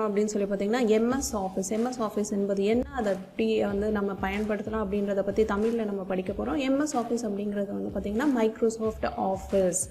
அப்படின்னு சொல்லி பார்த்தீங்கன்னா எம்எஸ் ஆஃபீஸ். எம்எஸ் ஆஃபீஸ் என்பது என்ன, அதை எப்படி வந்து நம்ம பயன்படுத்தலாம் அப்படின்றத பற்றி தமிழில் நம்ம படிக்க போகிறோம். எம்எஸ் ஆஃபீஸ் அப்படிங்கிறது வந்து பார்த்திங்கன்னா மைக்ரோசாஃப்ட் ஆஃபீஸ்.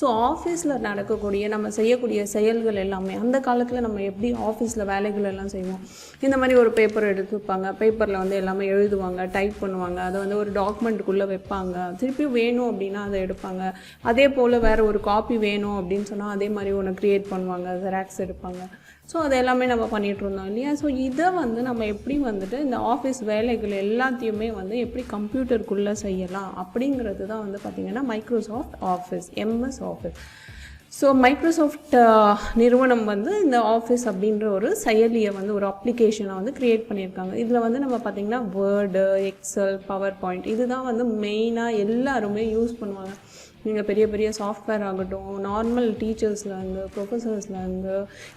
ஸோ ஆஃபீஸில் நடக்கக்கூடிய நம்ம செய்யக்கூடிய செயல்கள் எல்லாமே அந்த காலத்தில் நம்ம எப்படி ஆஃபீஸில் வேலைகள் எல்லாம் செய்வோம். இந்த மாதிரி ஒரு பேப்பர் எடுத்துப்பாங்க, பேப்பரில் வந்து எல்லாமே எழுதுவாங்க, டைப் பண்ணுவாங்க, அதை வந்து ஒரு டாக்குமெண்ட்டுக்குள்ளே வைப்பாங்க, திருப்பி வேணும் அப்படின்னா அதை எடுப்பாங்க. அதே போல் வேறு ஒரு காப்பி வேணும் அப்படின்னு சொன்னால் அதே மாதிரி ஒன்று க்ரியேட் பண்ணுவாங்க, ஜெராக்ஸ் எடுப்பாங்க. ஸோ அது எல்லாமே நம்ம பண்ணிகிட்டு இருந்தோம் இல்லையா. ஸோ இதை வந்து நம்ம எப்படி வந்துட்டு இந்த ஆஃபீஸ் வேலைகள் எல்லாத்தையுமே வந்து எப்படி கம்ப்யூட்டருக்குள்ளே செய்யலாம் அப்படிங்கிறது தான் வந்து பார்த்திங்கன்னா Microsoft office, MS office. So Microsoft நிறுவனம் வந்து இந்த ஆஃபீஸ் அப்படின்ற ஒரு செயலியை வந்து ஒரு அப்ளிகேஷனை வந்து க்ரியேட் பண்ணியிருக்காங்க. இதில் வந்து நம்ம பார்த்திங்கன்னா வேர்டு, எக்ஸல், பவர் பாயிண்ட் இதுதான் வந்து மெயினாக எல்லாருமே யூஸ் பண்ணுவாங்க. நீங்கள் பெரிய பெரிய சாஃப்ட்வேர் ஆகட்டும், நார்மல் டீச்சர்ஸ்லேருந்து ப்ரொஃபஸர்ஸ்லேருந்து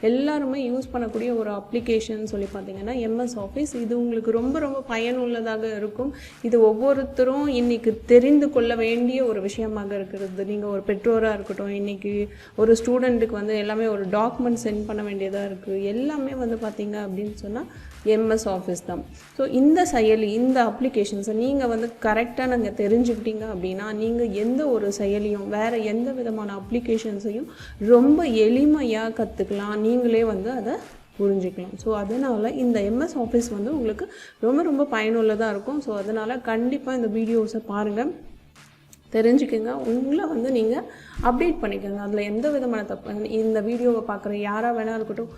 எல்லாருமே யூஸ் பண்ணக்கூடிய ஒரு அப்ளிகேஷன் சொல்லி பார்த்தீங்கன்னா எம்எஸ் ஆஃபீஸ். இது உங்களுக்கு ரொம்ப ரொம்ப பயனுள்ளதாக இருக்கும். இது ஒவ்வொருத்தரும் இன்றைக்கி தெரிந்து கொள்ள வேண்டிய ஒரு விஷயமாக இருக்கிறது. நீங்கள் ஒரு பெற்றோராக இருக்கட்டும், இன்றைக்கி ஒரு ஸ்டூடெண்ட்டுக்கு வந்து எல்லாமே ஒரு டாக்குமெண்ட் சென்ட் பண்ண வேண்டியதாக இருக்குது. எல்லாமே வந்து பார்த்திங்க அப்படின்னு சொன்னால் எம்எஸ் ஆஃபீஸ் தான். ஸோ இந்த செயலி, இந்த அப்ளிகேஷன்ஸை நீங்கள் வந்து கரெக்டாக நாங்கள் தெரிஞ்சுக்கிட்டீங்க அப்படின்னா நீங்கள் எந்த ஒரு செயலியும் வேறு எந்த விதமான அப்ளிகேஷன்ஸையும் ரொம்ப எளிமையாக கற்றுக்கலாம், நீங்களே வந்து அதை புரிஞ்சுக்கலாம். ஸோ அதனால் இந்த எம்எஸ் ஆஃபீஸ் வந்து உங்களுக்கு ரொம்ப ரொம்ப பயனுள்ளதாக இருக்கும். ஸோ அதனால் கண்டிப்பாக இந்த வீடியோஸை பாருங்கள், தெரிஞ்சுக்கோங்க, உங்களை வந்து நீங்கள் அப்டேட் பண்ணிக்கோங்க. அதில் எந்த விதமான தப்பு, இந்த வீடியோவை பார்க்குற யாராக வேணா இருக்கட்டும்.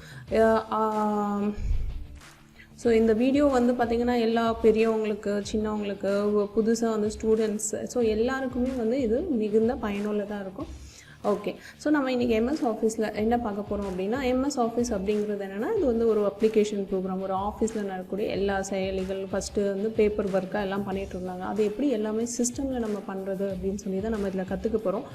ஸோ இந்த வீடியோ வந்து பார்த்திங்கன்னா எல்லா பெரியவங்களுக்கு, சின்னவங்களுக்கு, புதுசாக வந்து ஸ்டூடெண்ட்ஸ், ஸோ எல்லாருக்குமே வந்து இது மிகுந்த பயனுள்ளதாக இருக்கும். ஓகே, ஸோ நம்ம இன்றைக்கி எம்எஸ் ஆஃபீஸில் என்ன பார்க்க போகிறோம் அப்படின்னா, எம்எஸ் ஆஃபீஸ் அப்படிங்கிறது என்னென்னா இது வந்து ஒரு அப்ளிகேஷன் ப்ரோக்ராம். ஒரு ஆஃபீஸில் நடக்கக்கூடிய எல்லா செயலிகள் ஃபஸ்ட்டு வந்து பேப்பர் ஒர்க்காக எல்லாம் பண்ணிகிட்டு இருந்தாங்க. அது எப்படி எல்லாமே சிஸ்டமில் நம்ம பண்ணுறது அப்படின்னு சொல்லி தான் நம்ம இதில் கற்றுக்க போகிறோம்.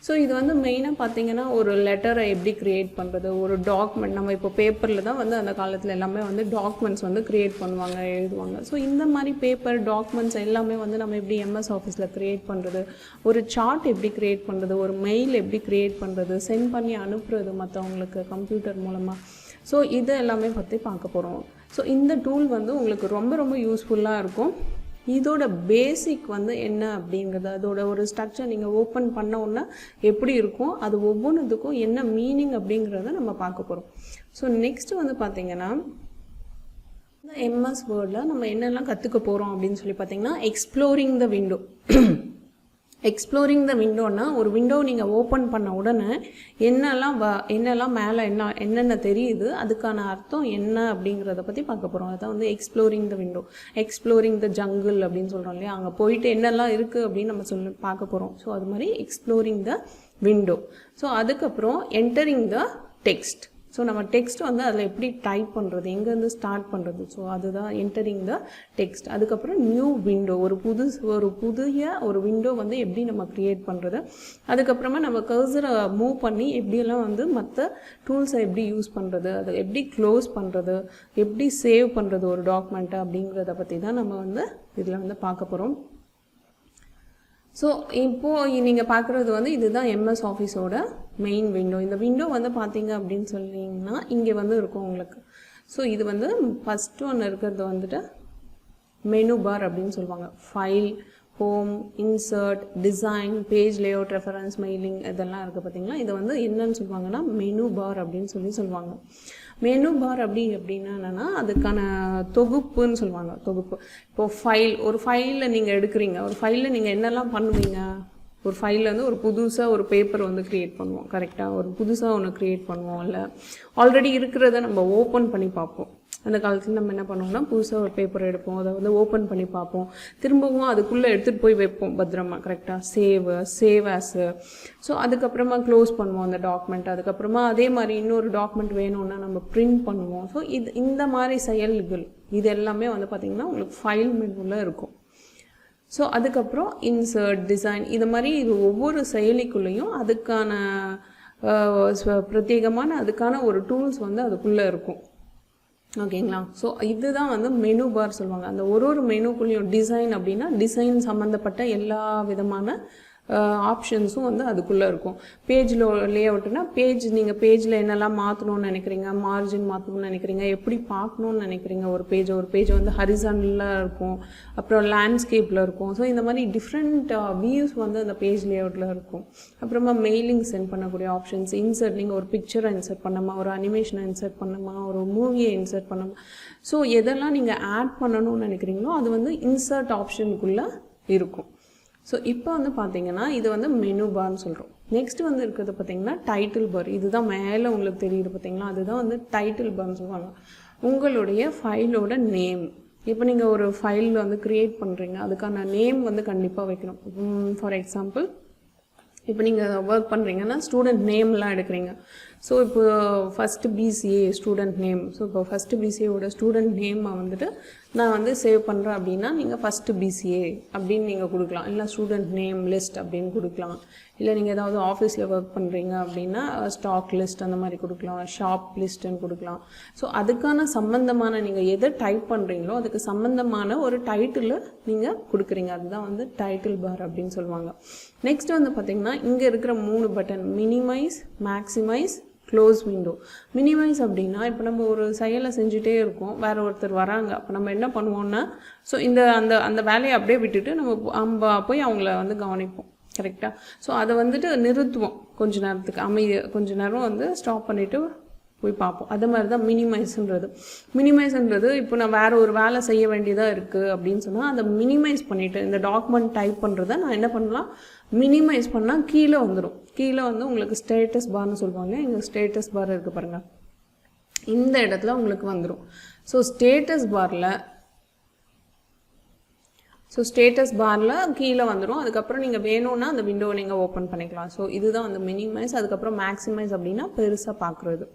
ஸோ இது வந்து மெயினாக பார்த்திங்கன்னா ஒரு லெட்டரை எப்படி க்ரியேட் பண்ணுறது, ஒரு டாக்குமெண்ட், நம்ம இப்போ பேப்பரில் தான் வந்து அந்த காலத்தில் எல்லாமே வந்து டாக்குமெண்ட்ஸ் வந்து க்ரியேட் பண்ணுவாங்க, எழுதுவாங்க. ஸோ இந்த மாதிரி பேப்பர் டாக்குமெண்ட்ஸ் எல்லாமே வந்து நம்ம எப்படி எம்எஸ் ஆஃபீஸில் க்ரியேட் பண்ணுறது, ஒரு சார்ட் எப்படி க்ரியேட் பண்ணுறது, ஒரு மெயில் எப்படி க்ரியேட் பண்ணுறது, சென்ட் பண்ணி அனுப்புறது மற்றவங்களுக்கு கம்ப்யூட்டர் மூலமாக. ஸோ இது எல்லாமே பற்றி பார்க்க போகிறோம். ஸோ இந்த டூல் வந்து உங்களுக்கு ரொம்ப ரொம்ப யூஸ்ஃபுல்லாக இருக்கும். இதோட பேசிக் வந்து என்ன அப்படிங்கிறது, அதோட ஒரு ஸ்ட்ரக்சர் நீங்கள் ஓப்பன் பண்ண உடனே எப்படி இருக்கும், அது ஒவ்வொன்றுத்துக்கும் என்ன மீனிங் அப்படிங்கிறத நம்ம பார்க்க போகிறோம். ஸோ நெக்ஸ்ட்டு வந்து பார்த்திங்கன்னா இந்த எம்எஸ் வேர்டில் நம்ம என்னெல்லாம் கற்றுக்க போகிறோம் அப்படின்னு சொல்லி பார்த்திங்கன்னா exploring the window. Exploring the விண்டோன்னா ஒரு விண்டோ நீங்கள் ஓப்பன் பண்ண உடனே என்னெல்லாம் மேலே என்னென்ன தெரியுது, அதுக்கான அர்த்தம் என்ன அப்படிங்கிறத பற்றி பார்க்க போகிறோம். அதான் வந்து exploring the window, exploring the jungle அப்படின்னு சொல்கிறோம் இல்லையா, அங்கே போயிட்டு என்னெல்லாம் இருக்குது அப்படின்னு நம்ம பார்க்க போகிறோம். ஸோ அது மாதிரி எக்ஸ்ப்ளோரிங் த விண்டோ. ஸோ அதுக்கப்புறம் என்டரிங் த டெக்ஸ்ட். ஸோ நம்ம டெக்ஸ்ட் வந்து அதில் எப்படி டைப் பண்ணுறது, எங்கேருந்து ஸ்டார்ட் பண்ணுறது, ஸோ அதுதான் என்டரிங் த டெக்ஸ்ட். அதுக்கப்புறம் நியூ விண்டோ, ஒரு புதிய ஒரு விண்டோ வந்து எப்படி நம்ம க்ரியேட் பண்ணுறது. அதுக்கப்புறமா நம்ம கர்சரை மூவ் பண்ணி எப்படியெல்லாம் வந்து மற்ற டூல்ஸை எப்படி யூஸ் பண்ணுறது, அதை எப்படி க்ளோஸ் பண்ணுறது, எப்படி சேவ் பண்ணுறது ஒரு டாக்குமெண்ட்டை அப்படிங்கிறத பற்றி தான் நம்ம வந்து இதில் வந்து பார்க்க போகிறோம். ஸோ இப்போது நீங்கள் பார்க்குறது வந்து இதுதான் எம்எஸ் ஆஃபீஸோட மெயின் விண்டோ. இந்த விண்டோ வந்து பார்த்தீங்க அப்படின்னு சொல்லிங்கன்னா இங்கே வந்து இருக்கும் உங்களுக்கு. ஸோ இது வந்து ஃபஸ்ட்டு ஒன்று இருக்கிறது வந்துட்டு மெனு பார் அப்படின்னு சொல்லுவாங்க. File, home, insert, design, page layout, reference, mailing இதெல்லாம் இருக்குது பார்த்தீங்களா. இதை வந்து என்னன்னு சொல்லுவாங்கன்னா மெனு பார் அப்படின்னு சொல்லுவாங்க. மெனு பார் அப்படின்னா என்னென்னா அதுக்கான தொகுப்புன்னு சொல்லுவாங்க. தொகுப்பு. இப்போது ஒரு ஃபைலில் நீங்கள் எடுக்கிறீங்க, ஒரு ஃபைலில் நீங்கள் என்னெல்லாம் பண்ணுவீங்க, ஒரு ஃபைலில் வந்து ஒரு புதுசாக ஒரு பேப்பர் வந்து க்ரியேட் பண்ணுவோம், கரெக்டாக ஒரு புதுசாக ஒன்று க்ரியேட் பண்ணுவோம். இல்லை ஆல்ரெடி இருக்கிறத நம்ம ஓப்பன் பண்ணி பார்ப்போம். அந்த காலத்தில் நம்ம என்ன பண்ணுவோம்னா புதுசாக ஒரு பேப்பர் எடுப்போம், அதை வந்து ஓப்பன் பண்ணி பார்ப்போம், திரும்பவும் அதுக்குள்ளே எடுத்துகிட்டு போய் வைப்போம் பத்திரமா, கரெக்டாக சேவ் ஆஸு. ஸோ அதுக்கப்புறமா க்ளோஸ் பண்ணுவோம் அந்த டாக்குமெண்ட். அதுக்கப்புறமா அதே மாதிரி இன்னொரு டாக்குமெண்ட் வேணும்னா நம்ம பிரிண்ட் பண்ணுவோம். ஸோ இந்த மாதிரி செயல்கள் இது எல்லாமே வந்து பார்த்திங்கன்னா உங்களுக்கு ஃபைல் மெனுவில் இருக்கும். ஸோ அதுக்கப்புறம் இன்சர்ட், டிசைன், இது மாதிரி இது ஒவ்வொரு செயலிக்குள்ளேயும் அதுக்கான பிரத்யேகமான அதுக்கான ஒரு டூல்ஸ் வந்து அதுக்குள்ளே இருக்கும். ஓகேங்களா. ஸோ இதுதான் வந்து மெனு பார் சொல்லுவாங்க. அந்த ஒரு மெனுக்குள்ளேயும் டிசைன் அப்படின்னா டிசைன் சம்மந்தப்பட்ட எல்லா விதமான ஆப்ஷன்ஸும் வந்து அதுக்குள்ளே இருக்கும். பேஜில் லேஅவுட்னா நீங்கள் பேஜில் என்னெல்லாம் மாற்றணும்னு நினைக்கிறீங்க, மார்ஜின் மாற்றணும்னு நினைக்கிறீங்க, எப்படி பார்க்கணுன்னு நினைக்கிறீங்க, ஒரு பேஜ் வந்து ஹரிசாண்டலாக இருக்கும், அப்புறம் லேண்ட்ஸ்கேப்பில் இருக்கும். ஸோ இந்த மாதிரி டிஃப்ரெண்ட் வியூஸ் வந்து அந்த பேஜ் லேஅவுட்டில் இருக்கும். அப்புறமா மெயிலிங் சென்ட் பண்ணக்கூடிய ஆப்ஷன்ஸ், இன்சர்ட், நீங்கள் ஒரு பிக்சரை இன்சர்ட் பண்ணணுமா, ஒரு அனிமேஷனை இன்சர்ட் பண்ணணுமா, ஒரு மூவியை இன்சர்ட் பண்ணணுமா. ஸோ எதெல்லாம் நீங்கள் ஆட் பண்ணணும்னு நினைக்கிறீங்களோ அது வந்து இன்சர்ட் ஆப்ஷனுக்குள்ளே இருக்கும். ஸோ இப்போ வந்து பார்த்தீங்கன்னா இது வந்து மெனு பார்னு சொல்கிறோம். நெக்ஸ்ட்டு வந்து இருக்கிறது பார்த்தீங்கன்னா டைட்டில் பார். இதுதான் மேலே உங்களுக்கு தெரியுது பார்த்தீங்களா, அதுதான் வந்து டைட்டில் பார்னு சொல்லுவாங்க. உங்களுடைய ஃபைலோட நேம். இப்போ நீங்கள் ஒரு ஃபைல் வந்து க்ரியேட் பண்ணுறீங்க, அதுக்கான நேம் வந்து கண்டிப்பாக வைக்கணும். ஃபார் எக்ஸாம்பிள் இப்போ நீங்கள் ஒர்க் பண்ணுறீங்கன்னா ஸ்டூடெண்ட் நேம்லாம் எடுக்கிறீங்க. ஸோ இப்போ first BCA student name. So இப்போ ஃபஸ்ட்டு பிசிஏவோட ஸ்டூடெண்ட் நேமை வந்துட்டு நான் வந்து சேவ் பண்ணுறேன் அப்படின்னா நீங்கள் ஃபஸ்ட்டு பிசிஏ அப்படின்னு நீங்கள் கொடுக்கலாம், இல்லை ஸ்டூடெண்ட் நேம் லிஸ்ட் அப்படின்னு கொடுக்கலாம். இல்லை நீங்கள் ஏதாவது ஆஃபீஸில் ஒர்க் பண்ணுறீங்க அப்படின்னா ஸ்டாக் லிஸ்ட் அந்த மாதிரி கொடுக்கலாம், ஷாப் லிஸ்ட்டுன்னு கொடுக்கலாம். ஸோ அதுக்கான சம்மந்தமான நீங்கள் எதை டைப் பண்ணுறீங்களோ அதுக்கு சம்மந்தமான ஒரு டைட்டில் நீங்கள் கொடுக்குறீங்க. அதுதான் வந்து டைட்டில் பார் அப்படின்னு சொல்லுவாங்க. நெக்ஸ்ட் வந்து பார்த்திங்கன்னா இங்கே இருக்கிற 3 button, minimise, maximise, close window. Minimise அப்படின்னா இப்போ நம்ம ஒரு செயலை செஞ்சுட்டே இருக்கோம், வேறு ஒருத்தர் வராங்க, அப்போ நம்ம என்ன பண்ணுவோம்னா ஸோ அந்த வேலையை அப்படியே விட்டுட்டு நம்ம போய் அவங்கள வந்து கவனிப்போம், கரெக்டாக. ஸோ அதை வந்துட்டு நிறுத்துவோம் கொஞ்ச நேரத்துக்கு, கொஞ்ச நேரம் வந்து ஸ்டாப் பண்ணிவிட்டு போய் பார்ப்போம். அது மாதிரி தான் மினிமைஸ்ன்றது இப்போ நான் வேறு ஒரு வேலை செய்ய வேண்டியதாக இருக்குது அப்படின்னு சொன்னால் அதை மினிமைஸ் பண்ணிவிட்டு இந்த டாக்குமெண்ட் டைப் பண்ணுறதை நான் என்ன பண்ணலாம், மினிமைஸ் பண்ணால் கீழே வந்துடும். கீழே வந்து உங்களுக்கு ஸ்டேட்டஸ் பார்னு சொல்லுவாங்க. இங்கே ஸ்டேட்டஸ் பார் இருக்குது பாருங்கள், இந்த இடத்துல உங்களுக்கு வந்துடும். ஸோ ஸ்டேட்டஸ் பாரில் கீழே வந்துடும். அதுக்கப்புறம் நீங்கள் வேணும்னா அந்த விண்டோவை நீங்கள் ஓப்பன் பண்ணிக்கலாம். ஸோ இதுதான் வந்து மினிமைஸ். அதுக்கப்புறம் மேக்ஸிமைஸ் அப்படின்னா பெருசாக பார்க்குறது,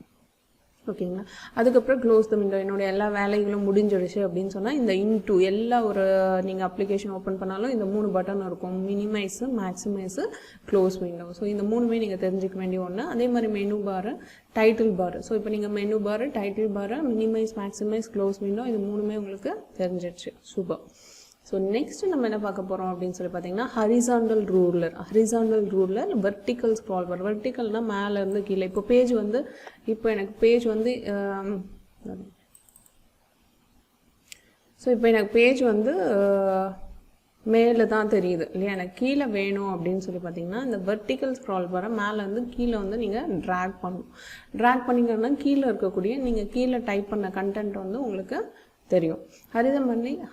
ஓகேங்களா. அதுக்கப்புறம் க்ளோஸ் த விண்டோ. என்னுடைய எல்லா வேலைகளும் முடிஞ்சிடுச்சு அப்படின்னு சொன்னால் இந்த இன்டூ எல்லா ஒரு நீங்கள் அப்ளிகேஷன் ஓப்பன் பண்ணாலும் இந்த 3 பட்டன் இருக்கும், மினிமைஸு, மேக்ஸிமைஸு, க்ளோஸ் விண்டோ. ஸோ இந்த 3மே நீங்கள் தெரிஞ்சிக்க வேண்டிய ஒன்று. அதே மாதிரி மெனு பாரு, டைட்டில் பாரு. ஸோ இப்போ நீங்கள் மெனு பாரு, டைட்டில் பாரு, மினிமைஸ், மேக்ஸிமைஸ், க்ளோஸ் விண்டோ, இது 3மே உங்களுக்கு தெரிஞ்சிடுச்சு. சூப்பர். ஸோ நெக்ஸ்ட் நம்ம என்ன பார்க்க போகிறோம் அப்படின்னு சொல்லி பார்த்தீங்கன்னா ஹரிசாண்டல் ரூலர், வெர்டிக்கல் ஸ்க்ரால் பார். வெர்டிக்கல்னால் மேலேருந்து கீழே. இப்போ எனக்கு பேஜ் வந்து மேலே தான் தெரியுது இல்லையா, எனக்கு கீழே வேணும் அப்படின்னு சொல்லி பார்த்தீங்கன்னா இந்த வெர்டிக்கல் ஸ்க்ரால் பாரை மேலேருந்து கீழே வந்து நீங்கள் ட்ராக் பண்ணணும். ட்ராக் பண்ணிங்கன்னா கீழே இருக்கக்கூடிய நீங்கள் கீழே டைப் பண்ண கண்டென்ட் வந்து உங்களுக்கு தெரியும்.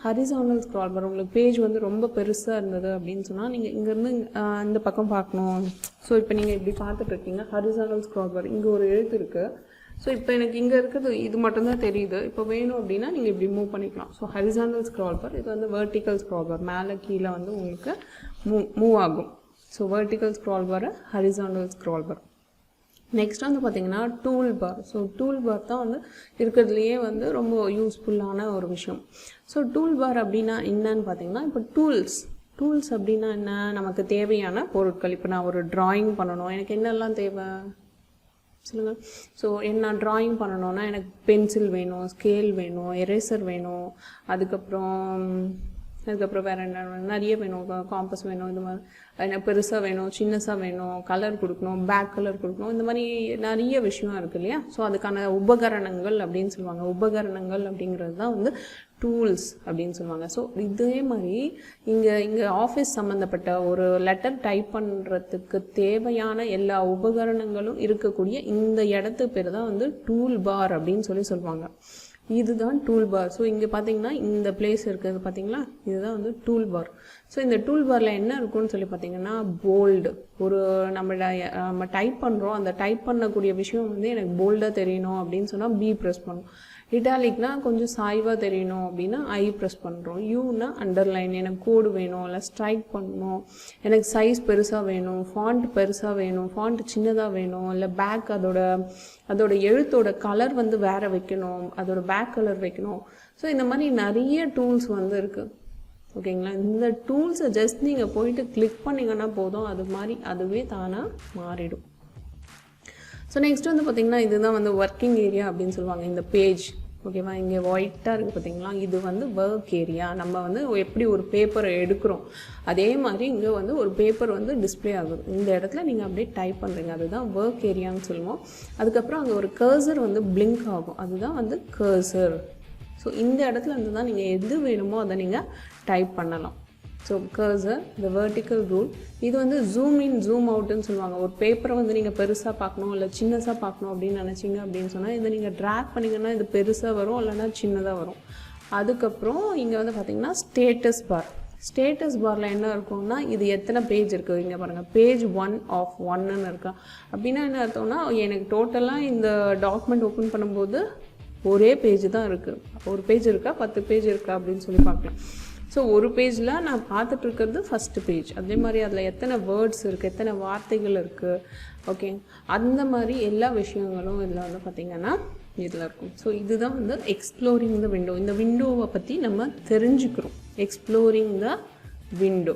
ஹரிசாண்டல் ஸ்க்ரால் பார். உங்களுக்கு பேஜ் வந்து ரொம்ப பெருசாக இருந்தது அப்படின்னு சொன்னால் நீங்கள் இங்கேருந்து இந்த பக்கம் பார்க்கணும். ஸோ இப்போ நீங்கள் இப்படி பார்த்துட்ருக்கீங்க, ஹரிசாண்டல் ஸ்க்ரால் பார், இங்கே ஒரு எழுத்து இருக்குது. ஸோ இப்போ எனக்கு இங்கே இருக்கிறது இது மட்டும்தான் தெரியுது. இப்போ வேணும் அப்படின்னா நீங்கள் இப்படி மூவ் பண்ணிக்கலாம். ஸோ ஹரிசாண்டல் ஸ்க்ரால் பார். இது வந்து வெர்டிக்கல் ஸ்க்ரால் பார், மேலே கீழே வந்து உங்களுக்கு மூவ் ஆகும். So vertical scroll bar, horizontal scroll bar. Next வந்து பார்த்திங்கன்னா tool bar. So tool bar தான் வந்து இருக்கிறதுலையே வந்து ரொம்ப யூஸ்ஃபுல்லான ஒரு விஷயம். ஸோ டூல் பார் அப்படின்னா என்னன்னு பார்த்தீங்கன்னா, இப்போ டூல்ஸ் அப்படின்னா என்ன, நமக்கு தேவையான பொருட்கள். இப்போ நான் ஒரு ட்ராயிங் பண்ணணும், எனக்கு என்னெல்லாம் தேவை சொல்லுங்கள். ஸோ என்ன ட்ராயிங் பண்ணணுன்னா எனக்கு பென்சில் வேணும், ஸ்கேல் வேணும், எரேசர் வேணும், அதுக்கப்புறம் வேறு என்ன நிறைய வேணும், காம்பஸ் வேணும், இந்த மாதிரி எனக்கு பெருசாக வேணும், சின்னசாக வேணும், கலர் கொடுக்கணும், பேக் கலர் கொடுக்கணும், இந்த மாதிரி நிறைய விஷயம் இருக்குது இல்லையா. ஸோ அதுக்கான உபகரணங்கள் அப்படின்னு சொல்லுவாங்க. உபகரணங்கள் அப்படிங்கிறது தான் வந்து டூல்ஸ் அப்படின்னு சொல்லுவாங்க. ஸோ இதே மாதிரி இங்கே ஆஃபீஸ் சம்மந்தப்பட்ட ஒரு லெட்டர் டைப் பண்ணுறதுக்கு தேவையான எல்லா உபகரணங்களும் இருக்கக்கூடிய இந்த இடத்துக்கு பேர் தான் வந்து டூல் பார் அப்படின்னு சொல்லுவாங்க. இதுதான் டூல் பார். ஸோ இங்கே பார்த்தீங்கன்னா இந்த பிளேஸ் இருக்குது பார்த்தீங்களா, இதுதான் வந்து டூல் பார். ஸோ இந்த டூல் பாரில் என்ன இருக்குன்னு சொல்லி பார்த்தீங்கன்னா போல்டு. ஒரு நம்ம டைப் பண்ணுறோம், அந்த டைப் பண்ணக்கூடிய விஷயம் வந்து எனக்கு போல்டாக தெரியணும் அப்படின்னு சொன்னால் பி ப்ரெஸ் பண்ணணும். இட்டாலிக்னா கொஞ்சம் சாய்வாக தெரியணும் அப்படின்னா ஐ ப்ரெஸ் பண்ணுறோம். யூனா அண்டர்லைன், எனக்கு கோடு வேணும், இல்லை ஸ்ட்ரைக் பண்ணணும், எனக்கு சைஸ் பெருசாக வேணும், ஃபாண்ட் பெருசாக வேணும், ஃபாண்ட் சின்னதாக வேணும், இல்லை பேக் அதோட எழுத்தோட கலர் வந்து வேறு வைக்கணும், அதோட பேக் கலர் வைக்கணும். ஸோ இந்த மாதிரி நிறைய டூல்ஸ் வந்து இருக்குது, ஓகேங்களா. இந்த டூல்ஸை ஜஸ்ட் நீங்கள் போயிட்டு கிளிக் பண்ணிங்கன்னா போதும், அதுவே தானாக மாறிடும். ஸோ நெக்ஸ்ட் வந்து பார்த்திங்கன்னா இதுதான் வந்து ஒர்க்கிங் ஏரியா அப்படின்னு சொல்லுவாங்க. இந்த ஓகேவா. இங்கே ஒயிட்டாக இருக்குது பார்த்தீங்களா, இது வந்து ஒர்க் ஏரியா. நம்ம வந்து எப்படி ஒரு பேப்பரை எடுக்கிறோம் அதே மாதிரி இங்கே வந்து ஒரு பேப்பர் வந்து டிஸ்பிளே ஆகுது. இந்த இடத்துல நீங்கள் அப்படியே டைப் பண்ணுறீங்க, அதுதான் ஒர்க் ஏரியான்னு சொல்லுவோம். அதுக்கப்புறம் அங்கே ஒரு கர்சர் வந்து பிளிங்க் ஆகும், அதுதான் வந்து கர்சர். ஸோ இந்த இடத்துல இருந்து தான் நீங்கள் எது வேணுமோ அதை நீங்கள் டைப் பண்ணலாம். ஸோ கர்சர், இந்த வெர்டிக்கல் ரூல், இது வந்து ஜூம் இன் ஜூம் அவுட்டுன்னு சொல்லுவாங்க. ஒரு பேப்பரை வந்து நீங்கள் பெருசாக பார்க்கணும் இல்லை சின்னதாக பார்க்கணும் அப்படின்னு நினச்சிங்க அப்படின்னு சொன்னால் இதை நீங்கள் ட்ராக் பண்ணிங்கன்னா இது பெருசாக வரும் இல்லைனா சின்னதாக வரும். அதுக்கப்புறம் இங்கே வந்து பார்த்திங்கன்னா ஸ்டேட்டஸ் பார். ஸ்டேட்டஸ் பாரில் என்ன இருக்கும்னா இது எத்தனை பேஜ் இருக்குது இங்கே பாருங்கள், பேஜ் 1 of 1ன்னு இருக்கா. அப்படின்னா என்ன அர்த்தம்னா எனக்கு டோட்டலாக இந்த டாக்குமெண்ட் ஓப்பன் பண்ணும்போது ஒரே பேஜ் தான் இருக்குது. ஒரு பேஜ் இருக்கா 10 பேஜ் இருக்கா அப்படின்னு சொல்லி பார்க்கலாம். ஸோ ஒரு பேஜில் நான் பார்த்துட்ருக்கிறது ஃபஸ்ட்டு பேஜ். அதே மாதிரி அதில் எத்தனை வேர்ட்ஸ் இருக்குது, எத்தனை வார்த்தைகள் இருக்குது, ஓகே, அந்த மாதிரி எல்லா விஷயங்களும் இதில் வந்து பார்த்திங்கன்னா இதில் இருக்கும். ஸோ இதுதான் வந்து எக்ஸ்ப்ளோரிங் த விண்டோ. இந்த விண்டோவை பற்றி நம்ம தெரிஞ்சுக்கிறோம், எக்ஸ்ப்ளோரிங் த விண்டோ.